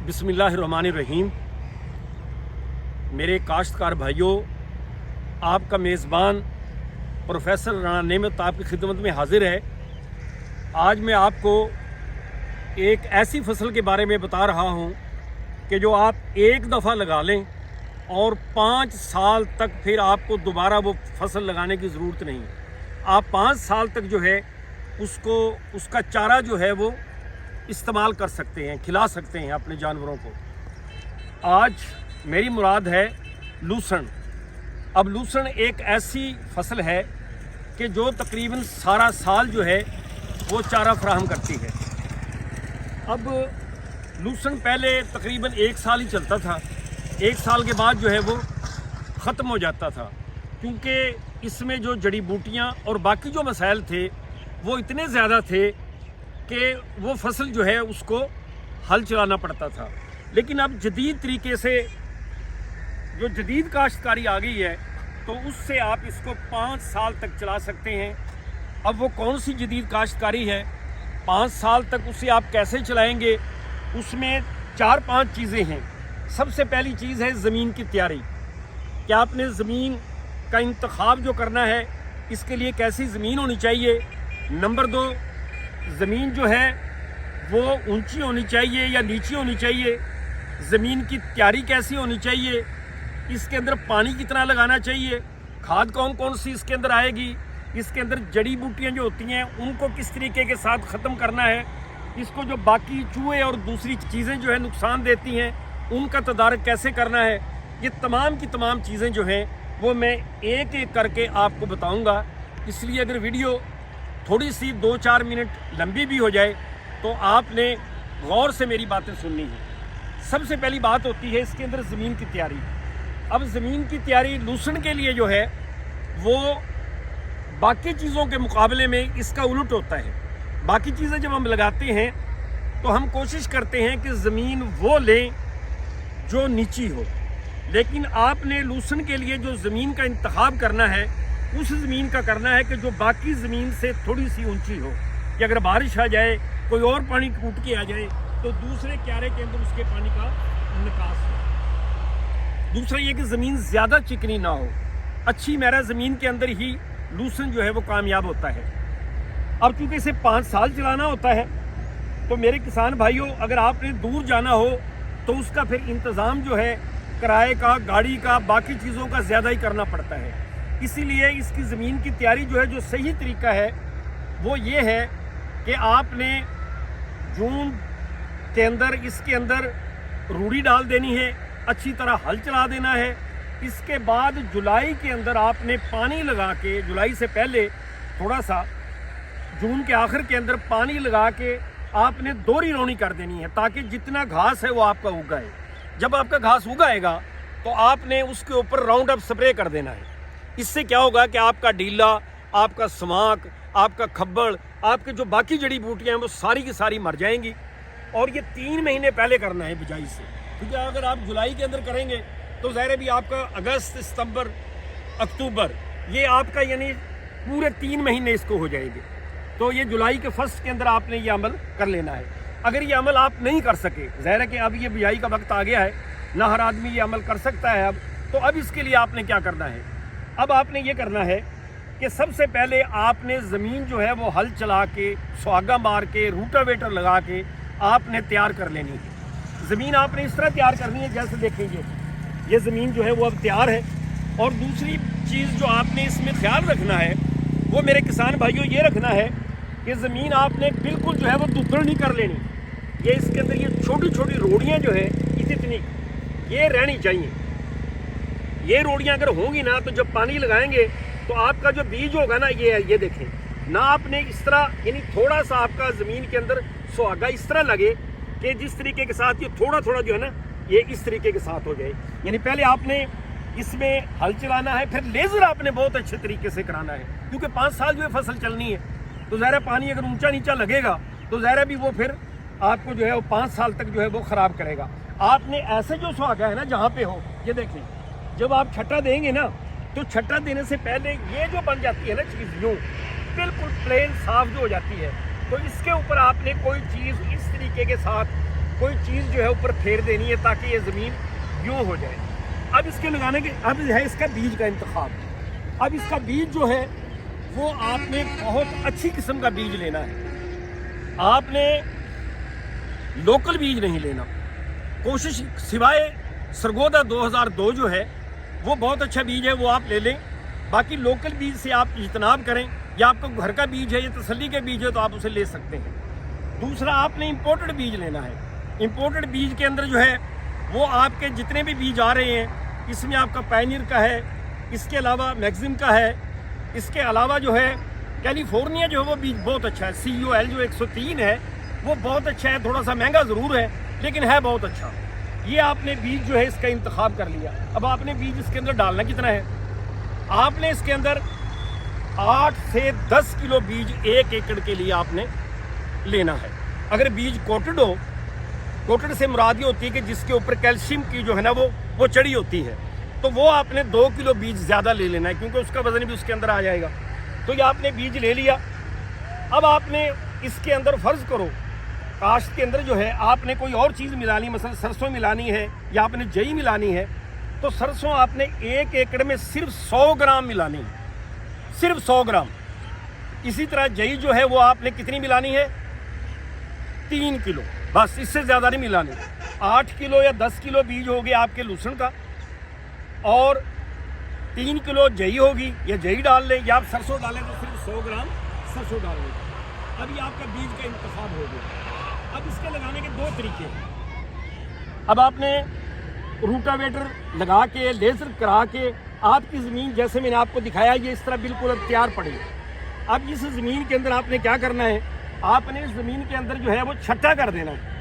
बिस्मिल्लाहिर्रहमानिर्रहीम। मेरे काश्तकार भाइयों, आपका मेज़बान प्रोफेसर राणा नेमत आपकी खिदमत में हाजिर है। आज मैं आपको एक ऐसी फसल के बारे में बता रहा हूँ कि जो आप एक दफ़ा लगा लें और 5 साल तक फिर आपको दोबारा वो फसल लगाने की ज़रूरत नहीं है। आप 5 साल तक जो है उसका चारा जो है वो इस्तेमाल कर सकते हैं, खिला सकते हैं अपने जानवरों को। आज मेरी मुराद है लूसण। अब लूसण एक ऐसी फसल है कि जो तकरीबन सारा साल जो है वो चारा फराहम करती है। अब लूसण पहले तकरीबन 1 साल ही चलता था, 1 साल के बाद जो है वो ख़त्म हो जाता था, क्योंकि इसमें जो जड़ी बूटियाँ और बाकी जो मसाइल थे वो इतने ज़्यादा थे कि वो फसल जो है उसको हल चलाना पड़ता था। लेकिन अब जदीद तरीके से जो जदीद काश्तकारी आ गई है तो उससे आप इसको 5 साल तक चला सकते हैं। अब वो कौन सी जदीद काश्तकारी है, 5 साल तक उसे आप कैसे चलाएंगे? उसमें 4-5 चीज़ें हैं। सबसे पहली चीज़ है ज़मीन की तैयारी, कि आपने ज़मीन का इंतखाब जो करना है इसके लिए कैसी ज़मीन होनी चाहिए। नंबर 2, ज़मीन जो है वो ऊंची होनी चाहिए या नीची होनी चाहिए। ज़मीन की तैयारी कैसी होनी चाहिए, इसके अंदर पानी कितना लगाना चाहिए, खाद कौन कौन सी इसके अंदर आएगी, इसके अंदर जड़ी बूटियाँ जो होती हैं उनको किस तरीके के साथ ख़त्म करना है, इसको जो बाकी चूहे और दूसरी चीज़ें जो है नुकसान देती हैं उनका तदारक कैसे करना है। ये तमाम की तमाम चीज़ें जो हैं वो मैं एक एक करके आपको बताऊँगा। इसलिए अगर वीडियो थोड़ी सी 2-4 मिनट लंबी भी हो जाए तो आपने गौर से मेरी बातें सुननी है। सबसे पहली बात होती है इसके अंदर ज़मीन की तैयारी। अब ज़मीन की तैयारी लूसण के लिए जो है वो बाकी चीज़ों के मुकाबले में इसका उलट होता है। बाकी चीज़ें जब हम लगाते हैं तो हम कोशिश करते हैं कि ज़मीन वो लें जो नीची हो, लेकिन आपने लूसण के लिए जो ज़मीन का इंतखाब करना है उस ज़मीन का करना है कि जो बाकी ज़मीन से थोड़ी सी ऊंची हो, कि अगर बारिश आ जाए, कोई और पानी टूट के आ जाए तो दूसरे क्यारे के अंदर उसके पानी का निकास हो। दूसरा ये कि ज़मीन ज़्यादा चिकनी ना हो, अच्छी मैरा ज़मीन के अंदर ही लूसण जो है वो कामयाब होता है। अब चूँकि इसे 5 साल चलाना होता है तो मेरे किसान भाइयों, अगर आपने दूर जाना हो तो उसका फिर इंतज़ाम जो है किराए का, गाड़ी का, बाकी चीज़ों का ज़्यादा ही करना पड़ता है। इसीलिए इसकी ज़मीन की तैयारी जो है, जो सही तरीका है वो ये है कि आपने जून के अंदर इसके अंदर रूढ़ी डाल देनी है, अच्छी तरह हल चला देना है। इसके बाद जुलाई के अंदर आपने पानी लगा के, जुलाई से पहले थोड़ा सा जून के आखिर के अंदर पानी लगा के आपने दोहरी रोनी कर देनी है, ताकि जितना घास है वो आपका उगाए। जब आपका घास उगाएगा तो आपने उसके ऊपर राउंड अप स्प्रे कर देना है। इससे क्या होगा कि आपका डीला, आपका समाक, आपका खब्बड़, आपके जो बाकी जड़ी बूटियाँ हैं वो सारी की सारी मर जाएंगी। और ये 3 महीने पहले करना है बिजाई से, क्योंकि अगर आप जुलाई के अंदर करेंगे तो ज़ाहिर है भी आपका अगस्त, सितंबर, अक्टूबर, ये आपका यानी पूरे 3 महीने इसको हो जाएंगे। तो ये जुलाई के फर्स्ट के अंदर आपने ये अमल कर लेना है। अगर ये अमल आप नहीं कर सके, ज़ाहिर है कि अब ये बिजाई का वक्त आ गया है, ना हर आदमी ये अमल कर सकता है अब, तो अब इसके लिए आपने क्या करना है? अब आपने ये करना है कि सबसे पहले आपने ज़मीन जो है वो हल चला के, सुहागा मार के, रूटावेटर लगा के आपने तैयार कर लेनी है। ज़मीन आपने इस तरह तैयार करनी है जैसे देखेंगे ये ज़मीन जो है वो अब तैयार है। और दूसरी चीज़ जो आपने इसमें ख्याल रखना है वो मेरे किसान भाइयों ये रखना है कि ज़मीन आपने बिल्कुल जो है वो दुधड़ नहीं कर लेनी। ये इसके अंदर ये छोटी छोटी रोड़ियाँ जो है इतनी ये रहनी चाहिए। ये रोड़ियाँ अगर होंगी ना तो जब पानी लगाएंगे तो आपका जो बीज होगा ना, ये देखें ना, आपने इस तरह यानी थोड़ा सा आपका ज़मीन के अंदर सुहागा इस तरह लगे कि जिस तरीके के साथ ये थोड़ा थोड़ा जो है ना ये इस तरीके के साथ हो जाए। यानी पहले आपने इसमें हल चलाना है, फिर लेज़र आपने बहुत अच्छे तरीके से कराना है, क्योंकि 5 साल जो है फसल चलनी है। तो ज़ाहिर पानी अगर ऊंचा नीचा लगेगा तो ज़ाहिर भी वो फिर आपको जो है वो 5 साल तक जो है वो ख़राब करेगा। आपने ऐसे जो सुहागा है ना जहाँ पे हो, ये देखें, जब आप छट्टा देंगे ना तो छट्टा देने से पहले ये जो बन जाती है ना चीज़, यूँ बिल्कुल प्लेन साफ जो हो जाती है, तो इसके ऊपर आपने कोई चीज़ इस तरीके के साथ कोई चीज़ जो है ऊपर फेर देनी है ताकि ये ज़मीन यूँ हो जाए। अब इसके लगाने के अब है इसका बीज का इंतखाब। अब इसका बीज जो है वो आपने बहुत अच्छी किस्म का बीज लेना है, आपने लोकल बीज नहीं लेना। कोशिश सिवाय सरगोदा 2002 जो है वो बहुत अच्छा बीज है, वो आप ले लें। बाकी लोकल बीज से आप इज्तनाब करें, या आपको घर का बीज है या तसल्ली के बीज है तो आप उसे ले सकते हैं। दूसरा, आपने इंपोर्टेड बीज लेना है। इंपोर्टेड बीज के अंदर जो है वो आपके जितने भी बीज आ रहे हैं, इसमें आपका पायनियर का है, इसके अलावा मैक्सिम का है, इसके अलावा जो है कैलिफोर्निया जो है वो बीज बहुत अच्छा है। COL जो 103 है वो बहुत अच्छा है, थोड़ा सा महंगा ज़रूर है लेकिन है बहुत अच्छा। ये आपने बीज जो है इसका इंतखाब कर लिया। अब आपने बीज इसके अंदर डालना कितना है, आपने इसके अंदर 8 से 10 किलो बीज 1 एकड़ के लिए आपने लेना है। अगर बीज कोटेड हो, कोटेड से मुराद ये होती है कि जिसके ऊपर कैल्शियम की जो है ना वो चढ़ी होती है, तो वो आपने 2 किलो बीज ज़्यादा ले लेना है क्योंकि उसका वजन भी उसके अंदर आ जाएगा। तो ये आपने बीज ले लिया। अब आपने इसके अंदर फ़र्ज़ करो काश्त के अंदर जो है आपने कोई और चीज़ मिलानी, मसलन सरसों मिलानी है या आपने जई मिलानी है, तो सरसों आपने 1 एकड़ में सिर्फ 100 ग्राम मिलानी है, सिर्फ 100 ग्राम। इसी तरह जई जो है वो आपने कितनी मिलानी है, 3 किलो, बस, इससे ज़्यादा नहीं मिलानी। 8 किलो या 10 किलो बीज हो गया आपके लहसुन का, और 3 किलो जई होगी, या जई डाल लें या आप सरसों डालें तो सिर्फ 100 ग्राम सरसों डाल लें। अब ये आपका बीज का इंतखाब हो गया। अब इसके लगाने के 2 तरीके हैं। अब आपने रूटावेटर लगा के, लेज़र करा के आपकी ज़मीन जैसे मैंने आपको दिखाया ये इस तरह बिल्कुल अब तैयार पड़ी है। अब इस ज़मीन के अंदर आपने क्या करना है, आपने इस ज़मीन के अंदर जो है वो छट्टा कर देना है।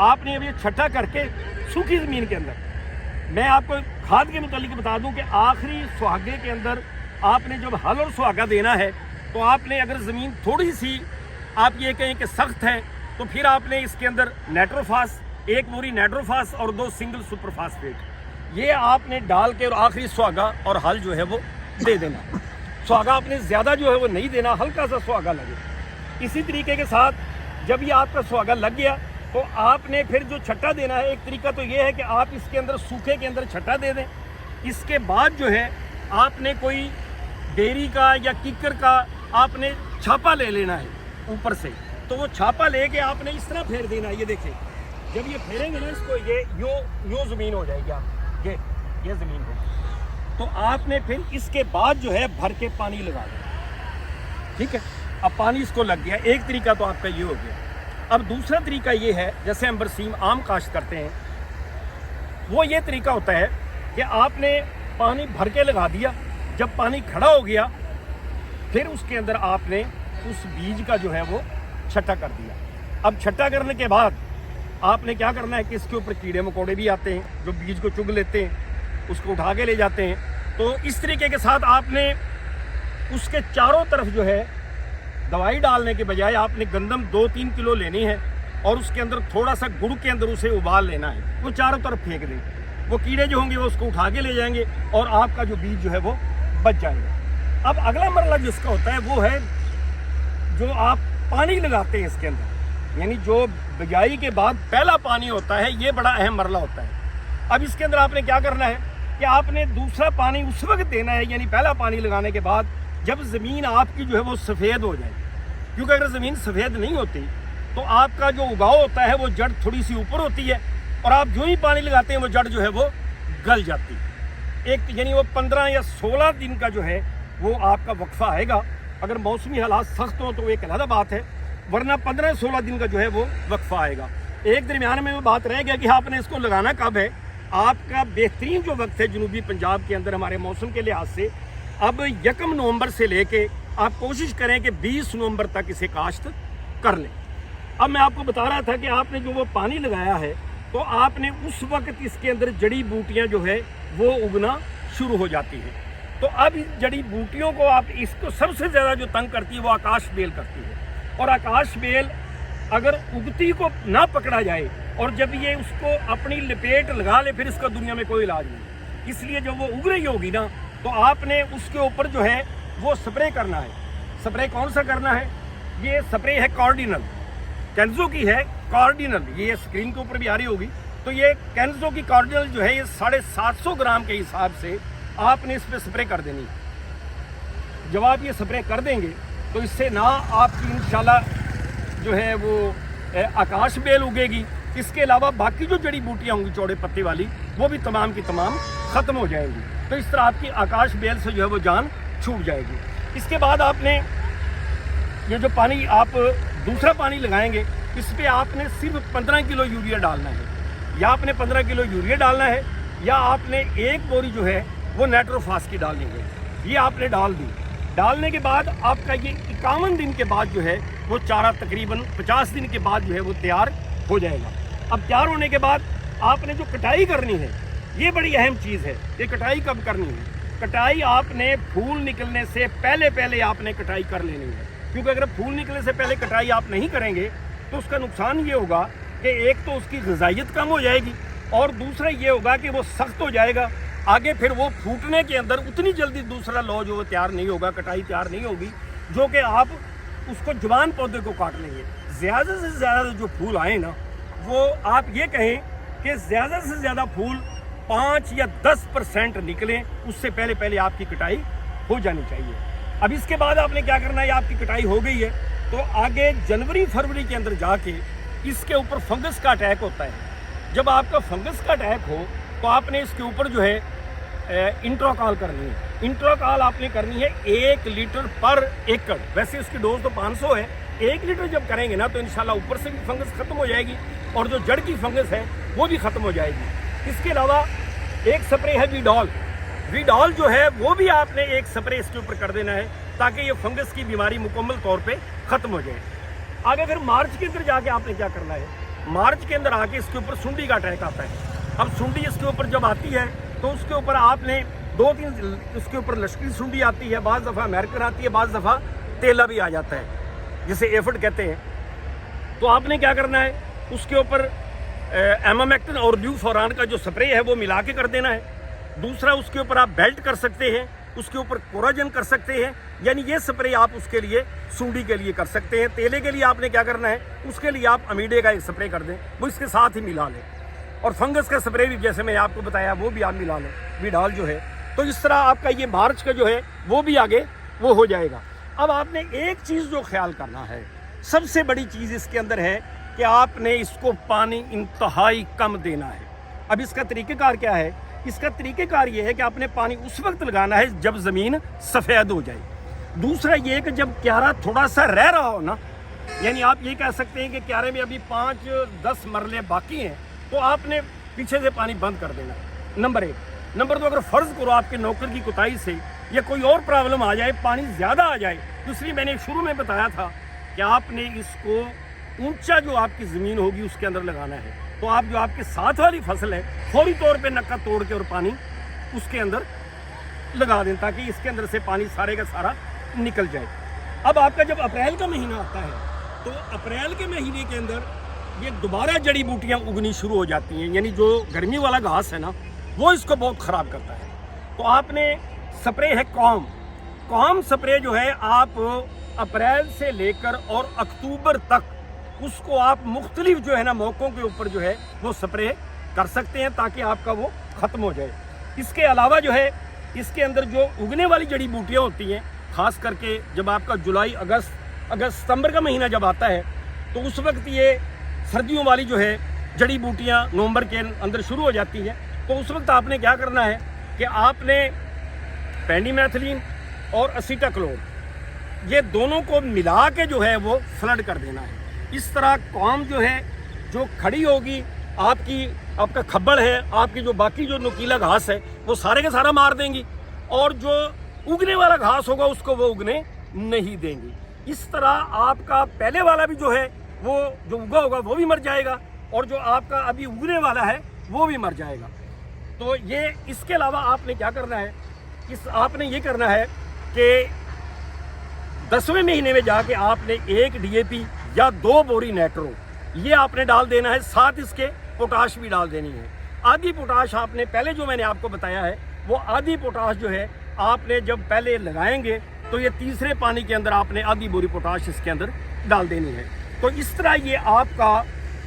आपने अब ये छट्टा करके सूखी ज़मीन के अंदर, मैं आपको खाद के मुतालिक बता दूं कि आखिरी सुहागे के अंदर आपने जब हल और सुहागा देना है तो आपने, अगर ज़मीन थोड़ी सी आप ये कहें कि सख्त है, तो फिर आपने इसके अंदर नाइट्रोफास, 1 बोरी नाइट्रोफास और 2 सिंगल सुपरफास्फेट, ये आपने डाल के और आखिरी सुहागा और हल जो है वो दे देना। सुहागा आपने ज़्यादा जो है वो नहीं देना, हल्का सा सुहागा लगे। इसी तरीके के साथ जब ये आपका सुहागा लग गया तो आपने फिर जो छट्टा देना है, एक तरीका तो ये है कि आप इसके अंदर सूखे के अंदर छट्टा दे दें। इसके बाद जो है आपने कोई डेयरी का या किकर का आपने छापा ले लेना है ऊपर से, तो वो छापा लेके आपने इस तरह फेर देना है। ये देखें, जब ये फेरेंगे ना इसको, ये यूँ ज़मीन हो जाएगी, आप ये ज़मीन हो, तो आपने फिर इसके बाद जो है भर के पानी लगा देना। ठीक है, अब पानी इसको लग गया, एक तरीका तो आपका ये हो गया। अब दूसरा तरीका ये है, जैसे हम बरसीम आम काश्त करते हैं, वो ये तरीका होता है कि आपने पानी भर के लगा दिया, जब पानी खड़ा हो गया फिर उसके अंदर आपने उस बीज का जो है वो छट्टा कर दिया। अब छट्टा करने के बाद आपने क्या करना है कि इसके ऊपर कीड़े मकोड़े भी आते हैं जो बीज को चुग लेते हैं, उसको उठा के ले जाते हैं। तो इस तरीके के साथ आपने उसके चारों तरफ जो है दवाई डालने के बजाय आपने गंदम 2-3 किलो लेनी है और उसके अंदर थोड़ा सा गुड़ के अंदर उसे उबाल लेना है, वो चारों तरफ फेंक दें। वो कीड़े जो होंगे वो उसको उठा के ले जाएंगे और आपका जो बीज जो है वो बच जाएगा। अब अगला मरला जिसका होता है वो है जो आप पानी लगाते हैं इसके अंदर, यानी जो बिजाई के बाद पहला पानी होता है, ये बड़ा अहम मरला होता है। अब इसके अंदर आपने क्या करना है कि आपने दूसरा पानी उस वक्त देना है, यानी पहला पानी लगाने के बाद जब ज़मीन आपकी जो है वो सफ़ेद हो जाए, क्योंकि अगर ज़मीन सफ़ेद नहीं होती तो आपका जो उगाव होता है वो जड़ थोड़ी सी ऊपर होती है और आप जो ही पानी लगाते हैं वो जड़ जो है वो गल जाती है। एक यानी वो 15 या 16 दिन का जो है वो आपका वक्फा आएगा। अगर मौसमी हालात सख्त हो तो एक अलग बात है, वरना 15-16 दिन का जो है वो वक्फा आएगा। एक दरमियान में वो बात रह गया कि आपने इसको लगाना कब है। आपका बेहतरीन जो वक्त है जनूबी पंजाब के अंदर हमारे मौसम के लिहाज से, अब 1 नवंबर से लेके आप कोशिश करें कि 20 नवंबर तक इसे काश्त कर लें। अब मैं आपको बता रहा था कि आपने जो वो पानी लगाया है तो आपने उस वक्त इसके अंदर जड़ी बूटियां जो है वो उगना शुरू हो जाती हैं। तो अब इस जड़ी बूटियों को आप, इसको सबसे ज़्यादा जो तंग करती है वो आकाश बेल करती है, और आकाश बेल अगर उगती को ना पकड़ा जाए और जब ये उसको अपनी लपेट लगा ले फिर इसका दुनिया में कोई इलाज नहीं। इसलिए जब वो उग रही होगी ना तो आपने उसके ऊपर जो है वो स्प्रे करना है। स्प्रे कौन सा करना है? ये स्प्रे है कार्डिनल। केंजो की है कार्डिनल, ये स्क्रीन के ऊपर भी आ रही होगी। तो ये केंजो की कार्डिनल जो है ये 750 ग्राम के हिसाब से आपने इस पर स्प्रे कर देनी। जब आप ये स्प्रे कर देंगे तो इससे ना आपकी इंशाल्लाह जो है वो आकाश बेल उगेगी, इसके अलावा बाकी जो जड़ी बूटियाँ होंगी चौड़े पत्ते वाली वो भी तमाम की तमाम ख़त्म हो जाएंगी। तो इस तरह आपकी आकाश बेल से जो है वो जान छूट जाएगी। इसके बाद आपने ये जो पानी आप दूसरा पानी लगाएंगे इस पर आपने सिर्फ 15 किलो यूरिया डालना है, या आपने 15 किलो यूरिया डालना है या आपने एक बोरी जो है वो नाइट्रोफास की डालनी है। ये आपने डाल दी। डालने के बाद आपका ये 51 दिन के बाद जो है वो चारा तकरीबन 50 दिन के बाद जो है वो तैयार हो जाएगा। अब तैयार होने के बाद आपने जो कटाई करनी है ये बड़ी अहम चीज़ है। ये कटाई कब करनी है? कटाई आपने फूल निकलने से पहले आपने कटाई कर लेनी है, क्योंकि अगर फूल निकलने से पहले कटाई आप नहीं करेंगे तो उसका नुकसान ये होगा कि एक तो उसकी ग़िज़ाइयत कम हो जाएगी और दूसरा ये होगा कि वो सख्त हो जाएगा। आगे फिर वो फूटने के अंदर उतनी जल्दी दूसरा लॉ जो वो तैयार नहीं होगा, कटाई तैयार नहीं होगी, जो कि आप उसको जवान पौधे को काट लेंगे। ज़्यादा से ज़्यादा जो फूल आए ना वो आप ये कहें कि ज़्यादा से ज़्यादा फूल 5 या 10% निकलें, उससे पहले आपकी कटाई हो जानी चाहिए। अब इसके बाद आपने क्या करना है, आपकी कटाई हो गई है तो आगे जनवरी फरवरी के अंदर जाके इसके ऊपर फंगस का अटैक होता है। जब आपका फंगस का अटैक हो तो आपने इसके ऊपर जो है इंट्रोकाल करनी है। इंट्रोकाल आपने करनी है 1 लीटर पर एकड़। वैसे इसकी डोज तो 500 है, 1 लीटर जब करेंगे ना तो इंशाल्लाह ऊपर से भी फंगस खत्म हो जाएगी और जो जड़ की फंगस है वो भी खत्म हो जाएगी। इसके अलावा एक स्प्रे है वीडॉल। वीडॉल जो है वो भी आपने एक स्प्रे इसके ऊपर कर देना है ताकि ये फंगस की बीमारी मुकम्मल तौर पे ख़त्म हो जाए। आगे फिर मार्च के अंदर जाके आपने क्या करना है, मार्च के अंदर आके इसके ऊपर सुंडी का अटैक आता है। अब सुंडी इसके ऊपर जब आती है तो उसके ऊपर आपने 2-3 उसके ऊपर लश्करी सुंडी आती है, बाज़ दफ़ा अमेरिकन आती है, बाज़ दफ़ा तेला भी आ जाता है जिसे एफड कहते हैं। तो आपने क्या करना है, उसके ऊपर एमामेक्टिन और ल्यूफोरान का जो स्प्रे है वो मिला के कर देना है। दूसरा उसके ऊपर आप बेल्ट कर सकते हैं, उसके ऊपर कोराजन कर सकते हैं, यानी ये स्प्रे आप उसके लिए सूंडी के लिए कर सकते हैं। तेले के लिए आपने क्या करना है, उसके लिए आप अमीडे का एक स्प्रे कर दें, वो इसके साथ ही मिला लें। और फंगस का स्प्रे भी जैसे मैं आपको बताया वो भी आप मिला लें, वीडॉल जो है। तो इस तरह आपका ये मार्च का जो है वो भी आगे वो हो जाएगा। अब आपने एक चीज़ जो ख्याल करना है, सबसे बड़ी चीज़ इसके अंदर है कि आपने इसको पानी इंतहाई कम देना है। अब इसका तरीक़ेकार क्या है, इसका तरीक़ेकार ये है कि आपने पानी उस वक्त लगाना है जब ज़मीन सफ़ेद हो जाए। दूसरा ये कि जब क्यारा थोड़ा सा रह रहा हो ना, यानी आप ये कह सकते हैं कि क्यारे में अभी 5-10 मरले बाकी हैं, तो आपने पीछे से पानी बंद कर देना, नंबर 1। नंबर 2, अगर फ़र्ज़ करो आपके नौकर की कोताही से या कोई और प्रॉब्लम आ जाए, पानी ज़्यादा आ जाए, तो इसलिए मैंने शुरू में बताया था कि आपने इसको ऊंचा जो आपकी ज़मीन होगी उसके अंदर लगाना है। तो आप जो आपके साथ वाली फसल है फौरी तौर पे नक्का तोड़ के और पानी उसके अंदर लगा दें ताकि इसके अंदर से पानी सारे का सारा निकल जाए। अब आपका जब अप्रैल का महीना आता है तो अप्रैल के महीने के अंदर ये दोबारा जड़ी बूटियाँ उगनी शुरू हो जाती हैं, यानी जो गर्मी वाला घास है ना वो इसको बहुत ख़राब करता है। तो आपने स्प्रे है कॉम स्प्रे जो है आप अप्रैल से लेकर और अक्टूबर तक उसको आप मुख्तलिफ जो है ना मौक़ों के ऊपर जो है वो स्प्रे कर सकते हैं ताकि आपका वो ख़त्म हो जाए। इसके अलावा जो है इसके अंदर जो उगने वाली जड़ी बूटियाँ होती हैं, ख़ास करके जब आपका जुलाई अगस्त सितंबर का महीना जब आता है तो उस वक्त ये सर्दियों वाली जो है जड़ी बूटियाँ नवंबर के अंदर शुरू हो जाती हैं। तो उस वक्त आपने क्या करना है कि आपने पेंडीमेथिलीन और एसीटाक्लोर ये दोनों को मिला के जो है वो फ्लड कर देना है। इस तरह कॉम जो है जो खड़ी होगी आपका खब्बड़ है, आपकी जो बाकी जो नुकीला घास है वो सारे का सारा मार देंगी और जो उगने वाला घास होगा उसको वो उगने नहीं देंगी। इस तरह आपका पहले वाला भी जो है वो जो उगा होगा वो भी मर जाएगा और जो आपका अभी उगने वाला है वो भी मर जाएगा। तो ये इसके अलावा आपने क्या करना है, आपने ये करना है कि 10वें महीने में जाके आपने 1 DAP या 2 बोरी नाइट्रो ये आपने डाल देना है, साथ इसके पोटाश भी डाल देनी है। आधी पोटाश आपने पहले जो मैंने आपको बताया है वो आधी पोटाश जो है आपने जब पहले लगाएंगे तो ये तीसरे पानी के अंदर आपने आधी बोरी पोटाश इसके अंदर डाल देनी है। تو اس طرح یہ آپ کا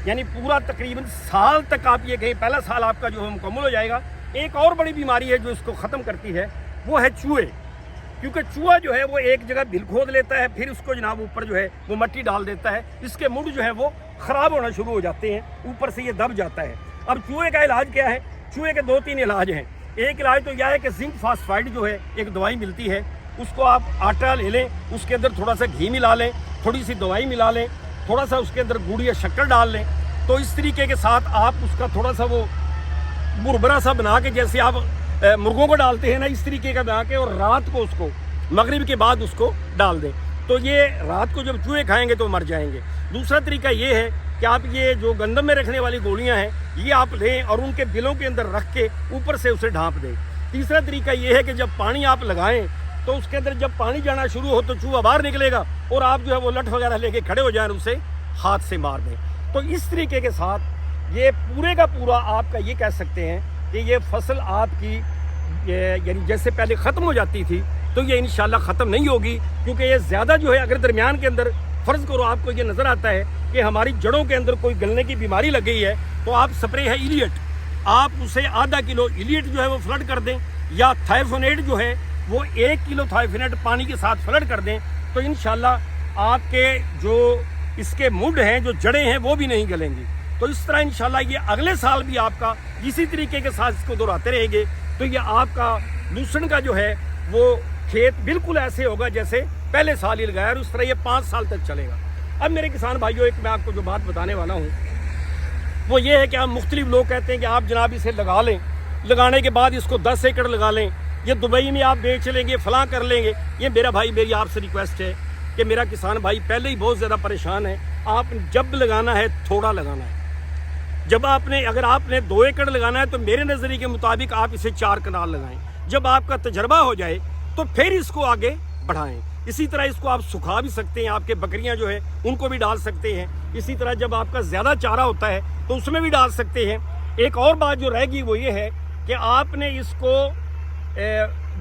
یعنی پورا تقریباً سال تک آپ یہ کہیں پہلا سال آپ کا جو ہے مکمل ہو جائے گا۔ ایک اور بڑی بیماری ہے جو اس کو ختم کرتی ہے، وہ ہے چوہے، کیونکہ چوہا جو ہے وہ ایک جگہ بل کھود لیتا ہے، پھر اس کو جناب اوپر جو ہے وہ مٹی ڈال دیتا ہے، اس کے مڈ جو ہے وہ خراب ہونا شروع ہو جاتے ہیں، اوپر سے یہ دب جاتا ہے۔ اب چوہے کا علاج کیا ہے؟ چوہے کے 2-3 علاج ہیں۔ ایک علاج تو یہ ہے کہ زنک فاسفائڈ جو ہے ایک دوائی ملتی ہے، اس کو آپ آٹا لے لیں، اس کے اندر تھوڑا سا گھی ملا لیں، تھوڑی سی دوائی ملا لیں، تھوڑا سا اس کے اندر گڑ یا شکر ڈال لیں، تو اس طریقے کے ساتھ آپ اس کا تھوڑا سا وہ مربرا سا بنا کے، جیسے آپ مرغوں کو ڈالتے ہیں نا، اس طریقے کا بنا کے، اور رات کو اس کو مغرب کے بعد اس کو ڈال دیں، تو یہ رات کو جب چوہے کھائیں گے تو مر جائیں گے۔ دوسرا طریقہ یہ ہے کہ آپ یہ جو گندم میں رکھنے والی گولیاں ہیں یہ آپ لیں اور ان کے بلوں کے اندر رکھ کے اوپر سے اسے ڈھانپ دیں۔ تیسرا طریقہ یہ ہے کہ جب پانی آپ لگائیں تو اس کے اندر جب پانی جانا شروع ہو تو چوہا باہر نکلے گا، اور آپ جو ہے وہ لٹ وغیرہ لے کے کھڑے ہو جائیں اور اسے ہاتھ سے مار دیں۔ تو اس طریقے کے ساتھ یہ پورے کا پورا آپ کا یہ کہہ سکتے ہیں کہ یہ فصل آپ کی یعنی جیسے پہلے ختم ہو جاتی تھی تو یہ انشاءاللہ ختم نہیں ہوگی، کیونکہ یہ زیادہ جو ہے اگر درمیان کے اندر فرض کرو آپ کو یہ نظر آتا ہے کہ ہماری جڑوں کے اندر کوئی گلنے کی بیماری لگ گئی ہے، تو آپ سپرے ہے ایلیٹ، آپ اسے آدھا کلو ایلیٹ جو ہے وہ فلڈ کر دیں، یا تھائفونیٹ جو ہے وہ 1 کلو تھائفونیٹ پانی کے ساتھ فلڈ کر دیں، تو انشاءاللہ آپ کے جو اس کے مڈ ہیں، جو جڑیں ہیں، وہ بھی نہیں گلیں گی۔ تو اس طرح انشاءاللہ یہ اگلے سال بھی آپ کا اسی طریقے کے ساتھ اس کو دہراتے رہیں گے تو یہ آپ کا لوسن کا جو ہے وہ کھیت بالکل ایسے ہوگا جیسے پہلے سال ہی لگایا، اور اس طرح یہ 5 سال تک چلے گا۔ اب میرے کسان بھائیوں، ایک میں آپ کو جو بات بتانے والا ہوں وہ یہ ہے کہ ہم مختلف لوگ کہتے ہیں کہ آپ جناب اسے لگا لیں، لگانے کے بعد اس کو 10 ایکڑ لگا لیں، یہ دبئی میں آپ بیچ لیں گے، فلاں کر لیں گے۔ یہ میرا بھائی، میری آپ سے ریکویسٹ ہے کہ میرا کسان بھائی پہلے ہی بہت زیادہ پریشان ہے، آپ جب لگانا ہے تھوڑا لگانا ہے۔ جب اگر آپ نے 2 ایکڑ لگانا ہے تو میرے نظریے کے مطابق آپ اسے 4 کنال لگائیں۔ جب آپ کا تجربہ ہو جائے تو پھر اس کو آگے بڑھائیں۔ اسی طرح اس کو آپ سکھا بھی سکتے ہیں، آپ کے بکریاں جو ہے ان کو بھی ڈال سکتے ہیں۔ اسی طرح جب آپ کا زیادہ چارہ ہوتا ہے تو اس میں بھی ڈال سکتے ہیں۔ ایک اور بات جو رہ گئی وہ یہ ہے کہ آپ نے اس کو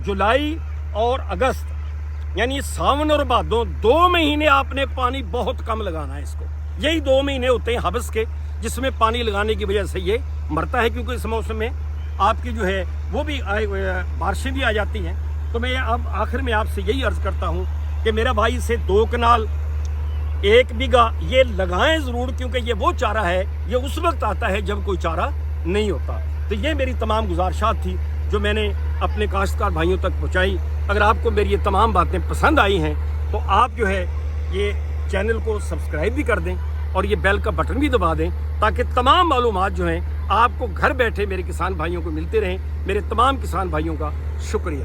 جولائی اور اگست یعنی ساون اور بھادوں 2 مہینے آپ نے پانی بہت کم لگانا ہے۔ اس کو یہی 2 مہینے ہوتے ہیں حبس کے، جس میں پانی لگانے کی وجہ سے یہ مرتا ہے، کیونکہ اس موسم میں آپ کی جو ہے وہ بھی بارشیں بھی آ جاتی ہیں۔ تو میں اب آخر میں آپ سے یہی عرض کرتا ہوں کہ میرا بھائی اسے 2 کنال 1 بیگھہ یہ لگائیں ضرور، کیونکہ یہ وہ چارہ ہے، یہ اس وقت آتا ہے جب کوئی چارہ نہیں ہوتا۔ تو یہ میری تمام گزارشات تھی جو میں نے اپنے کاشتکار بھائیوں تک پہنچائی۔ اگر آپ کو میری یہ تمام باتیں پسند آئی ہیں تو آپ جو ہے یہ چینل کو سبسکرائب بھی کر دیں اور یہ بیل کا بٹن بھی دبا دیں، تاکہ تمام معلومات جو ہیں آپ کو گھر بیٹھے میرے کسان بھائیوں کو ملتے رہیں۔ میرے تمام کسان بھائیوں کا شکریہ۔